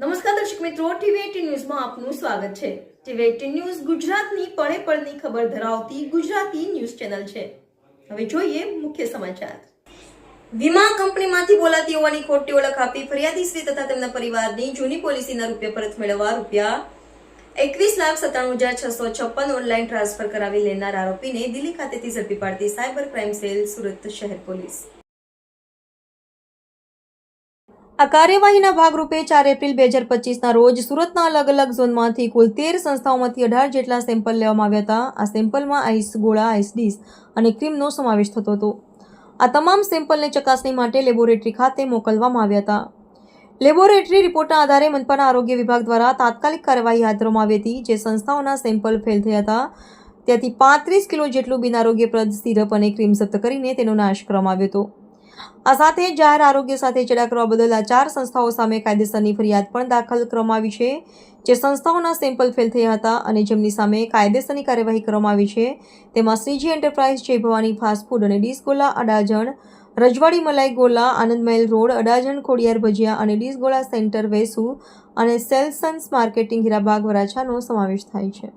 નમસ્કાર દર્શક મિત્રો, ટીવી18 ન્યૂઝમાં આપનું સ્વાગત છે। ટીવી18 ન્યૂઝ ગુજરાતની પળે પળની ખબર ધરાવતી ગુજરાતી ન્યૂઝ ચેનલ છે। હવે જોઈએ મુખ્ય સમાચાર। વીમા કંપનીમાંથી બોલાતી હોવાની ખોટી ઓળખ આપી ફરિયાદી શ્રી તથા તેમના પરિવારની જૂની પોલિસીના રૂપિયા પરત મેળવવા રૂપિયા 21,97,656 ઓનલાઈન ટ્રાન્સફર કરાવી લેનાર આરોપીને દિલ્હી ખાતેથી ઝડપી પાડતી સાયબર ક્રાઇમ સેલ સુરત શહેર પોલીસ। આ કાર્યવાહીના ભાગરૂપે 4 એપ્રિલ 2025ના રોજ સુરતના અલગ અલગ ઝોનમાંથી કુલ 13 સંસ્થાઓમાંથી 18 જેટલા સેમ્પલ લેવામાં આવ્યા હતા। આ સેમ્પલમાં આઈસ ગોળા, આઈસ ડીશ અને ક્રીમનો સમાવેશ થતો હતો। આ તમામ સેમ્પલને ચકાસણી માટે લેબોરેટરી ખાતે મોકલવામાં આવ્યા હતા। લેબોરેટરી રિપોર્ટના આધારે મનપાના આરોગ્ય વિભાગ દ્વારા તાત્કાલિક કાર્યવાહી હાથ ધરવામાં આવી હતી। જે સંસ્થાઓના સેમ્પલ ફેલ થયા હતા ત્યાંથી 35 કિલો જેટલું બિનઆરોગ્યપ્રદ સિરપ અને ક્રીમ જપ્ત કરીને તેનો નાશ કરવામાં આવ્યો હતો। આ સાથે જાહેર આરોગ્ય સાથે ચેડા કરવા બદલ આ 4 સંસ્થાઓ સામે કાયદેસરની ફરિયાદ પણ દાખલ કરવામાં આવી છે। જે સંસ્થાઓના સેમ્પલ ફેલ થયા હતા અને જેમની સામે કાયદેસરની કાર્યવાહી કરવામાં આવી છે તેમાં શ્રીજી એન્ટરપ્રાઇઝ, જય ભવાની ફાસ્ટ ફૂડ અને ડીશ ગોલા અડાજણ, રજવાડી મલાઈ ગોલા, આનંદ મહેલ રોડ અડાજણ, ખોડિયાર ભજીયા અને ડીશ ગોલા સેન્ટર વેસુ અને સેલ્સન્સ માર્કેટિંગ હીરાબાગ વરાછાનો સમાવેશ થાય છે।